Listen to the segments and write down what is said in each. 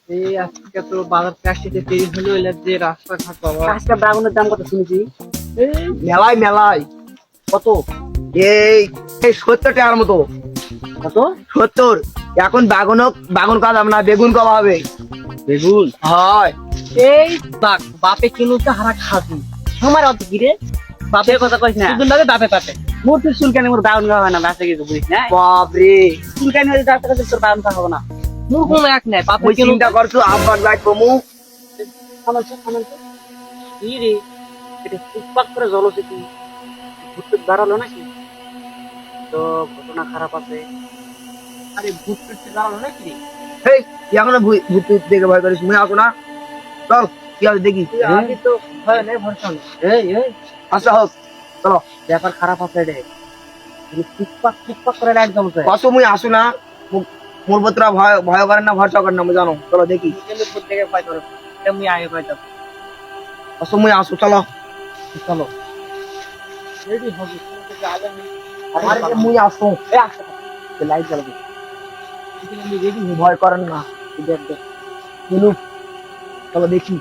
এই আজকে তো বাজার কাশিতে দেরি হলো, এলার যে রাস্তাঘাট বাবা। আজকে ড্রাগনের দাম কত শুনেছি? এই মেলায় কত? এই এই 70 টাকার মতো। কত? 70। এখন বাগুন করা যাবে না, বেগুন করা হবে। বেগুন? হয় এই বাপে কিনুতে হারা খাবি আমার অত কি রে? বাপের কথা কইস না। দুদিন ধরে বাপে পাপে মোর তো চুলকানি মোর বাউন খাওয়া হয় না, বাসে গিয়ে বুঝিস না। বাপরে, চুলকানি হয়ে যাচ্ছে কাছে তোর বাউন খাওয়া হবে না। মুখ এক নেই বাপে ওই কিনুতে। চিন্তা করছো আব্বার লাইট কমু। থামাচ্ছে। কি রে? এটা টুকপাক করে জ্বলছে তুই। ভূত দাঁড়ালো নাকি? তো ঘটনা খারাপ আছে। আরে ভূত পেটে দাঁড়ালো নাকি রে? এই তুই এখনো ভূত দেখে ভয় করিস? মুই আসো না, চল কি আছে দেখি। তুই আগে তো ভয় নেই, ভরসা নেই। এই আচ্ছা হোক, চলো। ব্যাপার খারাপ আছে রে। টুকপাক করে লাইট জ্বলছে। কত মুই আসো না, মোর বতরা ভয় করেন না, ভরসা করেন না, মুই জানো। চলো দেখি। কিন্তু ভূত দেখে ভয় করে। এমনি আগে ভয় তো। কত মুই আসো, চলো। চলো। রেডি হবে তুমি আগে আরে মুই আসো, এই আসো। লাইট জ্বলবে। আমি রেডি ভয় করেন না। দেখ। চলো চলো দেখি।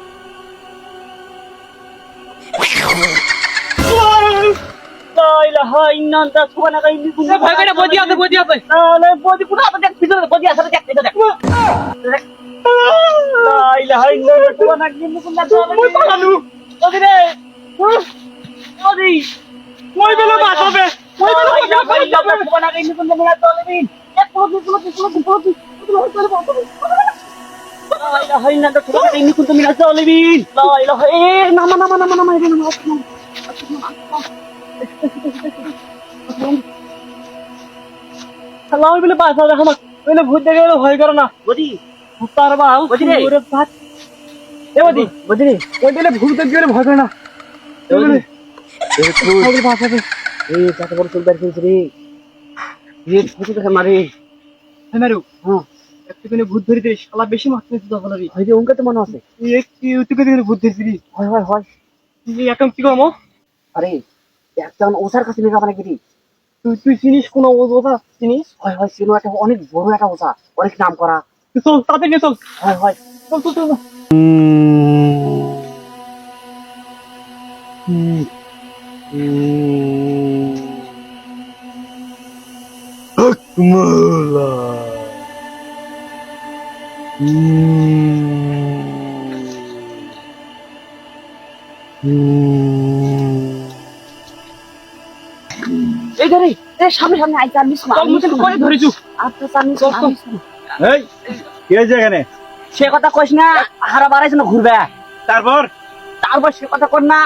ভয় করে বদি আছে মই বেলা বাঁচাবে সালাম বলে বাঁচাবে আমার বলে ভূত দেখে গেলে ভয় করে না তার বাউ ওরে ভাত এ বদি ওই দিলে ভূত দেখে গেলে ভয় করে না বাঁচাবে এই কত বড় চুল বের করেছে রে। ভূত দেখে মারি। মারু হ্যাঁ একটুখানি ভূত ধরিতে শালা বেশি মারতে দিতে হবে রে হয়তো অঙ্কে তো মনে আছে। একটুখানি ভূত ধরছিলি হয়। এখন কি করবো আরে একজন ওঝার কাছে নিয়ে যাবে নাকি? তুই চিনিস কোন ওটা চিনিস হয় ছিল একটা অনেক বড় একটা ওঝা, অনেক নাম করা। তুই চল তাড়াতাড়ি চল হয় চল এই ধরে সামনে আইতে আমি চল মুখে করে ধরেছু আচ্ছা সামনে এই কি হয়েছে এখানে? সে কথা কইস না, হারা বাড়াইছ না ঘুরবে। তারপর তারপর সে কথা কর না,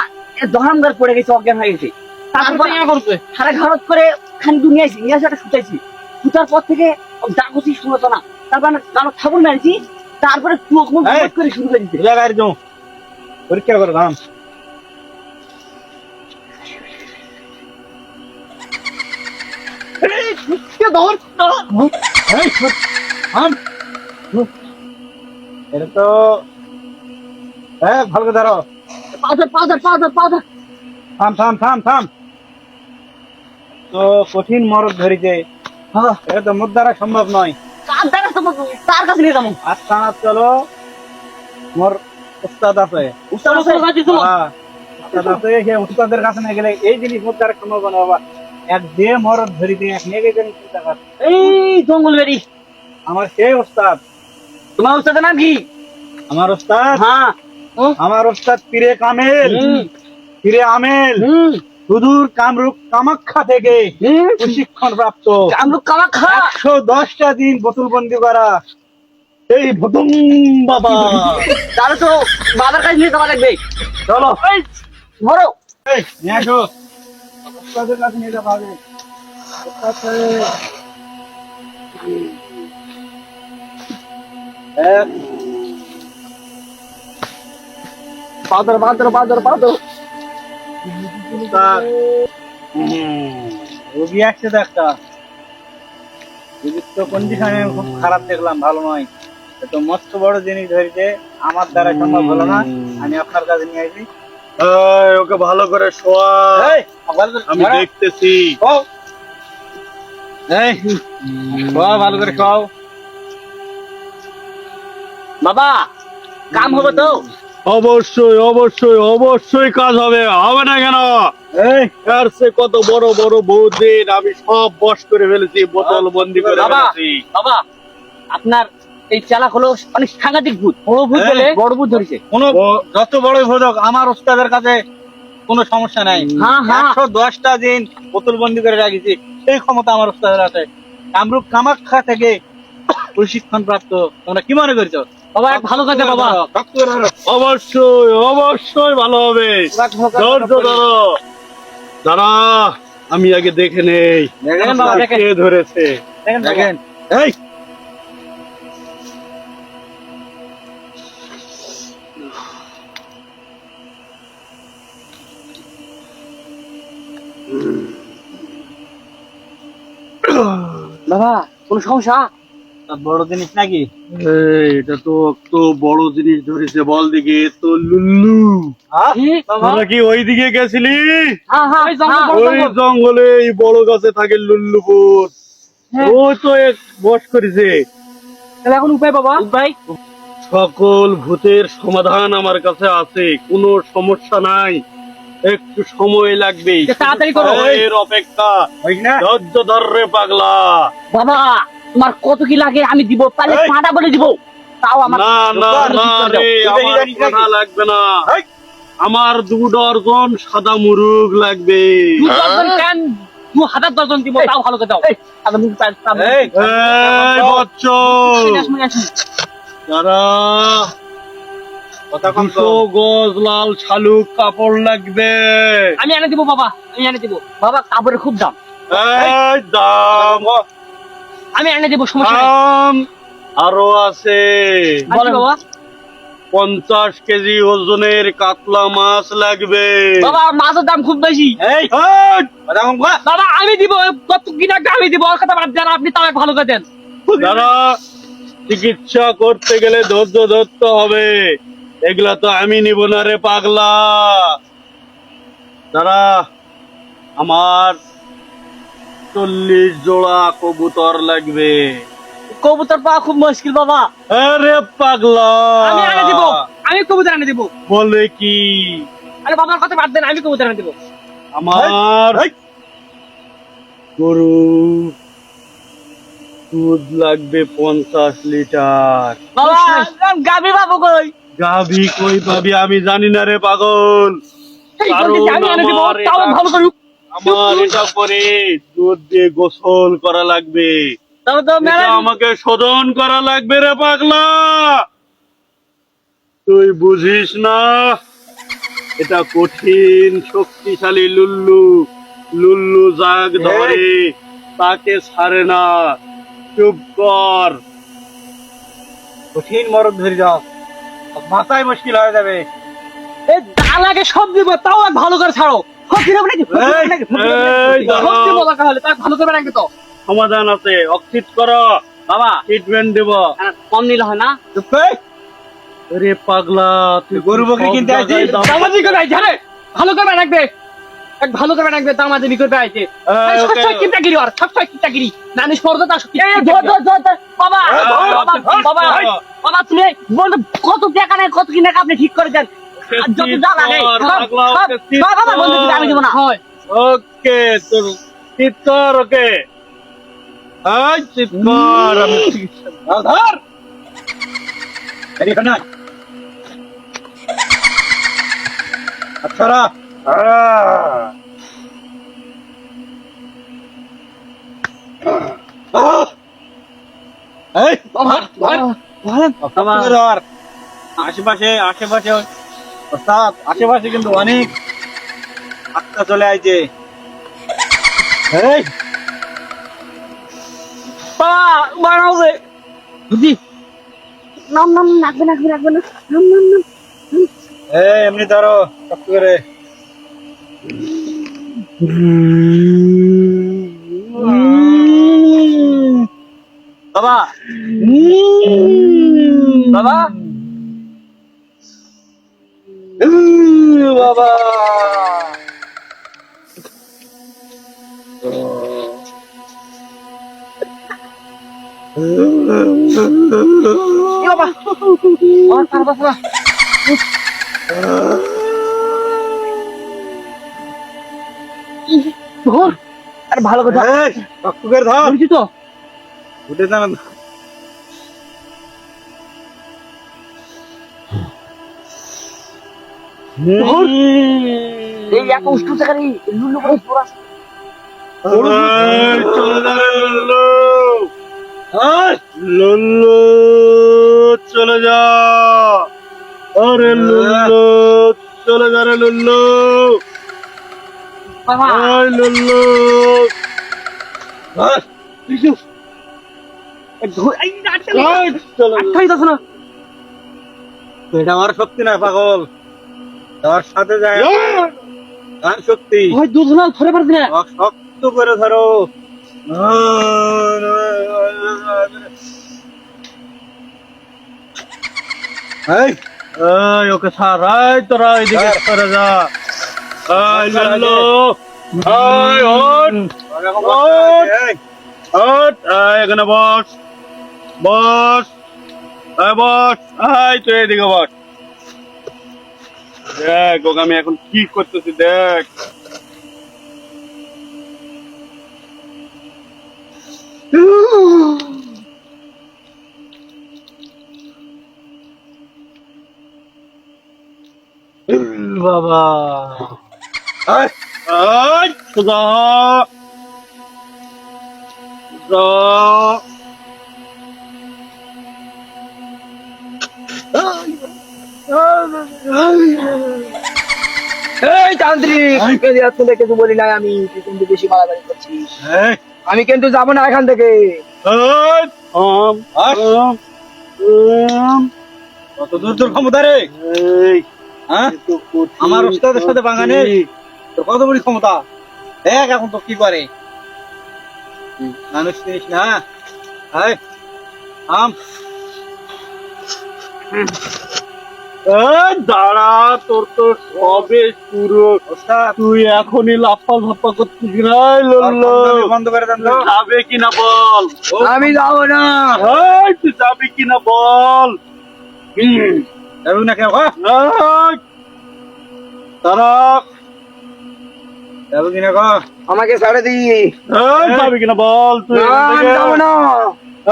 দহামদার পড়ে গেছে, অজ্ঞান হয়ে গেছে। তারপর করছে সারা ঘরত করে খান দুনিয়াইছি, নিয়ে একটা শুটাইছি। শুটার পর থেকে ডাকুছি শুনতো না। তারপর গানো ঠাকুর মারিছি। তারপরে চোখ মুখ বন্ধ করে শুরু করে দিতে। জায়গায় যাও, পরীক্ষা করে দাম। এটা তো ভালো করে ধরো। পাউডার থাম। তো কঠিন মরদ ধরিছে, এটা তো মুখ দ্বারা সম্ভব নয়। কার দ্বারা সম্ভব? তার কাছে নিয়ে যাবো। আর থানা চলো, মোর উস্তাদ আছে। উস্তাদ আছে? হ্যাঁ, উস্তাদ আছে। সে উস্তাদের কাছে নিয়ে গেলে এই জিনিস মুখ দ্বারা সম্ভব না বাবা। এক যে মরদ ধরিতে এক নিয়ে গেছেন চিন্তা কর। এই জঙ্গল বেরি আমার সেই উস্তাদ। তোমার উস্তাদের নাম কি? আমার উস্তাদ, হ্যাঁ আমার উস্তাদ পীরে কামেল, পীরে আমেল, সুদূর কামরূপ কামাখ্যা থেকে প্রশিক্ষণ প্রাপ্ত। কামরূপ কামাখ্যা 110টা দিন বোতলবন্দি করা এই ভুতুম বাবা। তাহলে তো বাবার কাছে নিয়ে যাওয়া লাগবে। চলো ধরো এই নিয়ে আসো, উস্তাদের কাছে নিয়ে যাওয়া হবে। উস্তাদ সাহেব, পাউডার উস্তাদ, রোগী আসছে তো একটা। রোগীর তো কন্ডিশনে খুব খারাপ দেখলাম, ভালো নয়। তো মস্ত বড় জিনিস ধরিতে আমার দ্বারা সম্ভব হলো না, আমি আপনার কাছে নিয়ে আসি। ওকে ভালো করে শোয়া, এই, আমি দেখতেছি। এই, খাও ভালো করে খাও। বাবা কাম হবে তো? অবশ্যই অবশ্যই অবশ্যই কাজ হবে, হবে না কেন? এই আর সে কত বড় বড় বৌদিন আমি সব বশ করে ফেলেছি, বোতল বন্দি করে বাবা ফেলেছি। বাবা আপনার এই চালাক হলো অনেক সাংঘাতিক ভূত। বড় ভূত এই, বলে বড় ভূত ধরেছে। কোনো যত বড়ই ভোজক আমার ওস্তাদের কাছে কোনো সমস্যা নাই। হ্যাঁ, হ্যাঁ। 110টা দিন বোতল বন্দি করে রাখিছি, সেই ক্ষমতা আমার ওস্তাদের আছে। কামরূপ কামাখ্যা থেকে প্রশিক্ষণ প্রাপ্ত। তোমরা কি মনে করছো? বাবা এক ভালো কাজে বাবা। অবশ্যই অবশ্যই ভালো হবে। ধৈর্য ধরো, দাঁড়া আমি আগে দেখে নেই দেখেন বাবা, দেখেন। কে ধরেছে। দেখেন বাবা। দেখেন এই বাবা কোন সমস্যা? বড় জিনিস নাকি? এই, এটা তো একটু বড় জিনিস ধরেছে, বল দিকে তো লুল্লু। কি? বাবা তোরা কি ওই দিকে গেছিলি? হ্যাঁ হ্যাঁ ওই জঙ্গলে এই বড় গাছে থাকে লুল্লুপুর, হ্যাঁ। ও তো এক বশ করেছে। তাহলে এখন উপায় বাবা? উপায় সকল ভূতের সমাধান আমার কাছে আছে, কোনো সমস্যা নাই, একটু সময় লাগবে, তাড়াতাড়ি করো। সময়ের অপেক্ষা। হয় না? ধৈর্য ধর রে পাগলা। বাবা তোমার কত কি লাগে আমি দিব, পারলে এই। পাঁটা বলে দিব। তাও আমার না না না রে, তুই আমার জানিস নাকি? পাঠা লাগবে না, এই। আমার 2 ডজন সাদা মুরুগ লাগবে। 2 ডজন কেন 2000 ডজন দিব, তাও ভালো করে দাও। আমি মুখ পাই এই, এই বচ্চো, যারা কথা কম 200 গজ লাল শালুক কাপড় লাগবে। আমি এনে দিব বাবা, আমি এনে দিব বাবা। কাপড়ের খুব দাম, এই দাম আমি এনে দিব, সমস্যা নেই। দাম আরো আছে। বলেন বাবা। 50 কেজি ওজনের কাতলা মাছ লাগবে। বাবা মাছের দাম খুব বেশি। এই, কথা কম কর। বাবা আমি দিব, কত কি টাকা আমি দিব, ওর কথা বাদ দেন, আপনি তাও ভালো করে দেন। যারা চিকিৎসা করতে গেলে ধৈর্য ধরতে হবে, এগুলা তো আমি নিব না রে পাগলা। যারা আমার 40 জোড়া কবুতর লাগবে। কবুতর পাওয়া খুব মুশকিল বাবা। আরে পাগলা, আমি এনে দিব, আমি কবুতর এনে দিব। বলে কি? আরে বাবার কথা বাদ দেন, আমি কবুতর এনে দিব। আমার গরু দুধ লাগবে 50 লিটার। বাবা গাবি বাবু কই? গাভী কই পাবি আমি জানি না রে পাগল। এই কারণ বলতেছি আমি এনে দিব, তাও ভালো করে। আমার এটা করে দুধ দিয়ে গোসল করা লাগবে, তাও তো এটা মেলা আমাকে শোধন করা লাগবে রে পাগলা। তুই বুঝিস না, এটা কঠিন শক্তিশালী লুল্লু। লুল্লু জাগ ধরে তাকে ছাড়ে না। চুপ কর। কঠিন মরদ ধরে যাও, মাথায় মুশকিল হয়ে যাবে। এই দালাকে সব দিব, তাও এক ভালো করে ছাড়ো। সব দিব নাকি? এই দাঁড়াও। সব দিব দরকার হলে, তাও ভালো করে রাখবে তো। সমাধান আছে, অক্ষিত করো, বাবা ট্রিটমেন্ট দেব। কম নিলে হয় না? চুপ কর। আরে পাগলা, তুই গরু বকরি কিনতে আইছিস? দামাজি করে আইছে রে, ভালো করে রাখবে, এক ভালো করে রাখবে। দামাজি করে আইছে ওকে। সবসময় কিপটাগিরি, আর সবসময় কিপটাগিরি। নানি সরদা বাবা বাবা বাবা, তুমি বলতো কত টাকা নেই, কত কি টাকা আপনি ঠিক করে দেন। আর যত যা লাগে বাবা বন্ধু দিতে আমি দেবো না। ওকে, তোর চিৎকার। ওকে, এই চিৎকার, আমি চিকিৎসা ধর, ধর। এদিকে না। আচ্ছা রা। এই, বাবা ধর। আশেপাশে আশেপাশে ওস্তাদ, আশেপাশে কিন্তু অনেক আত্মা চলে আইছে। এই, বাবা মারা হবে বুঝি। নাম নাম রাখবে রাখবে রাখবে না, নাম নাম নাম। এই এমনি ধরো শক্ত করে। বাবা বাবা বাবা এ বাবা ও তার বাবা ধর আরে ভালো কথা এই, শক্ত করে ধর ধরছি তো উঠে যান ধর এই এত উষ্ণ জায়গায় লুলু করে পড়া এই, চলে যা রে লুল্লু। এই, লুল্লু চলে যা, আরে লুল্লু চলে যা রে লুল্লু। বাবা এই লুল্লু, ধর। ধর এই আটকে এই, চলে যা। আটকাই যাচ্ছে না এটা আমার শক্তি না পাগল, তোর সাথে যায় আর শক্তি। ভাই দুধ না ধরে পারছি না তোর শক্ত করে ধরো। এই, এই, ওকে ছাড়, এই তোরা এদিকে সরে যা। এই লুল্লু, এই ওঠ, এই, ওঠ, এই এখানে বস, বস, এই বস, এই তুই এদিকে বস। দেখ ওকে আমি এখন কি করতেছি দেখ। বাবা এই, এই সোজা হ। সোজা। এই তান্ত্রিক তোকে দিয়ে আসলে কিছু বলি নাই আমি, তুই কিন্তু বেশি বাড়াবাড়ি করছিস। এই, আমি কিন্তু যাবো না এখান থেকে। এই, থাম, আস। থাম, থাম। কত দূর তোর ক্ষমতা রে? এই, হ্যাঁ, এ তো কঠিন আমার ওস্তাদের সাথে বাঙা নেই। তোর কত বড় ক্ষমতা দেখ এখন তো কি করে। মানুষ চিনিস না। এই, আম এই, দাঁড়া তোর তো সবে শুরু। ওস্তাদ তুই এখনই লাফা ঝাপা করছিস না। এই তোর লল্লু, ক্ষমতা বন্ধ করে দেন তো। যাবে কিনা বল। আমি যাবো না। এই, তুই যাবি কিনা বল। যাবি না কেউ? এই, দাঁড়া। যাবি কিনা গো? আমাকে ছেড়ে দি। এই, যাবি কিনা বল তুই। না, আমি যাবো না।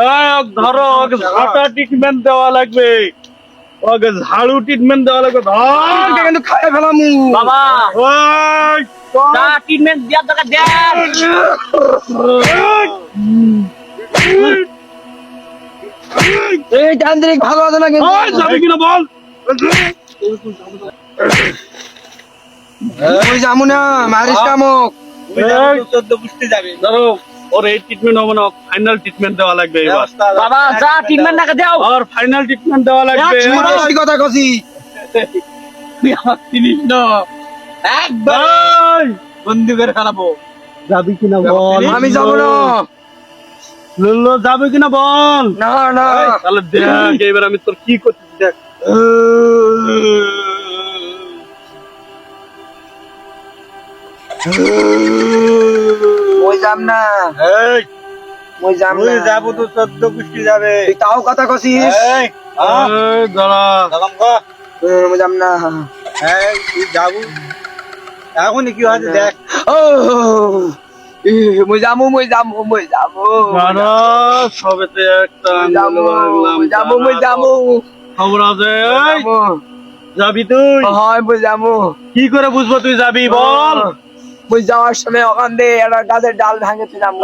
এই, ওকে ধরো, ওকে ঝাঁটা ট্রিটমেন্ট দেওয়া লাগবে, ওকে ঝাড়ু ট্রিটমেন্ট দেওয়া লাগবে। ধর। আমাকে কিন্তু খাই ফেলাম। বাবা এই, যা ট্রিটমেন্ট দেওয়ার দরকার দেখ এই তান্ত্রিক ভালো আছে না কিন্তু? এই, যাবি কিনা বল। ওই যাবো না, মারিস কামক। তুই যাবি তো 14 পুষ্টি যাবি। ধরো, ওর এই ট্রিটমেন্ট হবে না, ফাইনাল ট্রিটমেন্ট দেওয়া লাগবে এই এবার। ওস্তাদ, বাবা যা ট্রিটমেন্ট না দাও আর ফাইনাল ট্রিটমেন্ট দেওয়া লাগবে। তুই বেশি কথা কছি। তুই আমার চিনিস না। একবার এই, বন্দি করে ফেলাবো। যাবি কিনা বল। আমি যাবো না। লল্লু, যাবে কিনা বল। না না তাহলে দেখ এবার আমি তোর কি করতেছি দেখ। ওই যাম না, এই, ওই যাম তুই না। যাবো তো 14 পুষ্টি যাবে। তুই তাও কথা কছিস। এই, আম, এই, দাঁড়া। দাঁড়াম গো। ওই যাম না। এই, তুই যাবো। এখনই কি হয়েছে দেখ। ও মই যাবো, মই যাবো, মই যাবো। দাঁড়া, সবেতে একটা যাবো, আঙ্গুল বাড়লাম। মই যাবো, মই যাবো। খবর আছে। এই, যাবো। যাবি তুই? হয় মই যাবো। কি করে বুঝবো তুই যাবি বল। মই যাওয়ার সময় ওখান দিয়ে একটা গাছের ডাল ভাঙেতে যাবো।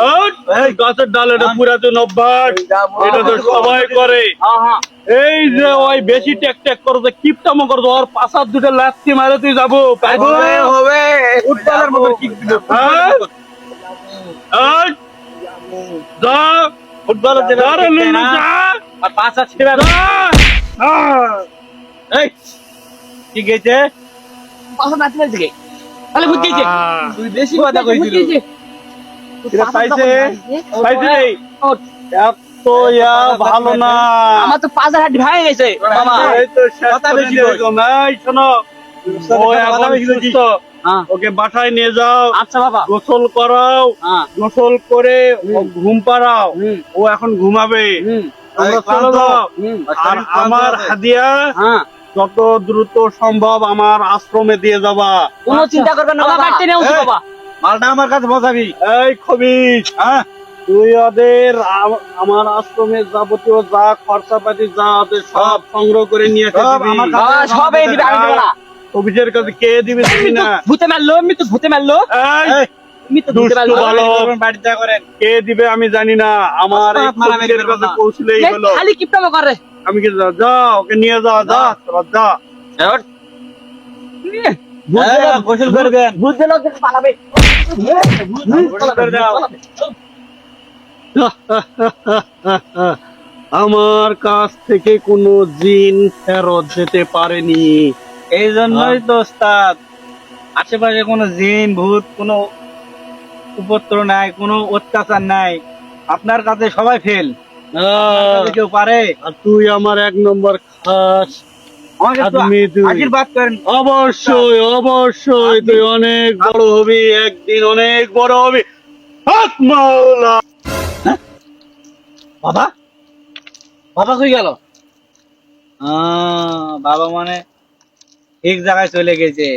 এই, গাছের ডাল, এটা পুরাতন অভ্যাস, মই যাবো। এটা তো সবাই করে। হ্যাঁ হ্যাঁ এই যে ওই বেশি টেক টেক করো, যে কিপটামো করো, ওর পাশার দুটো লাথি মারে তুই যাবো পারবো? হবে, হবে। ফুটবলের মতো কিক দিল। হ্যাঁ? এই, যা, ফুটবলের যে যা রে লুল্লু, যা। আর পাঁচা ছিড়া। যা। এই, কি গেছে? পাশা নাচতে নাচতে তাহলে বুঝতেইছে তুই বেশি কথা কইছিস। এটা পাইছে? পাইছি রে। এত ইয়া ভালো না। আমার তো পাঁচের হাড্ডি ভেঙে গেছে বাবা এই তো শেষ কথা করে বেশি দিয়ে কই। গেলাম। এই, শোনো, ও কথা এখন বেশি কইছিস। সুস্থ। হ্যাঁ ওকে বাসায় নিয়ে যাও, আচ্ছা বাবা গোসল করাও, হ্যাঁ গোসল করে ও ঘুম পাড়াও। হুম ও এখন ঘুমাবে, হুম তোমরা এই চলে ক্লান্ত। যাও। হুম আর আমার হাদিয়া হ্যাঁ যত দ্রুত সম্ভব আমার আশ্রমে দিয়ে যাবা। কোনো চিন্তা করবেন না বাবা, বাড়িতে নিয়ে আসো এই। বাবা। মালটা আমার কাছে বসাবি। এই খবিস, হ্যাঁ তুই ওদের আমার আশ্রমে যাবতীয় যা খরচাপাতি যা আছে সব সংগ্রহ করে নিয়ে এসে সব দিবি। আমার কাছে- বাবা সবই দিবে, আমি দেবো না। খবিসের কাছে কে দিবি তুমি না? ভূতে মারলো, এমনি তো ভূতে মারলো, এই, এই, এমনি তো ভূতে দুষ্টু মারলো। ভালো। বাড়িতে যা করেন। কে দিবে আমি জানি না, আমার এই আপনার মারামারি খবিসের করবো কাছে না। পৌঁছলেই এই হলো। খালি কিপটামো করে। আমি কি যা ওকে নিয়ে যা, যা তোরা যা। গোসল করবেন। ভূতে লোক দেখে পালাবে। গোসল করে দাও। আমার কাছ থেকে কোনো জিন ফেরত যেতে পারেনি। এই জন্যই তো ওস্তাদ আশেপাশে কোনো জিন ভূত কোনো উপদ্র নাই, কোনো অত্যাচার নাই। আপনার কাছে সবাই ফেল। কেউ পারে? আর তুই আমার 1 নম্বর খাস আমাকে একটু আদমি তুই। আশীর্বাদ করেন। অবশ্যই অবশ্যই তুই অনেক বড় হবি, একদিন অনেক বড় হবি। হাত মাওলা। বাবা বাবা কই গেল? বাবা মানে ঠিক জায়গায় চলে গেছে।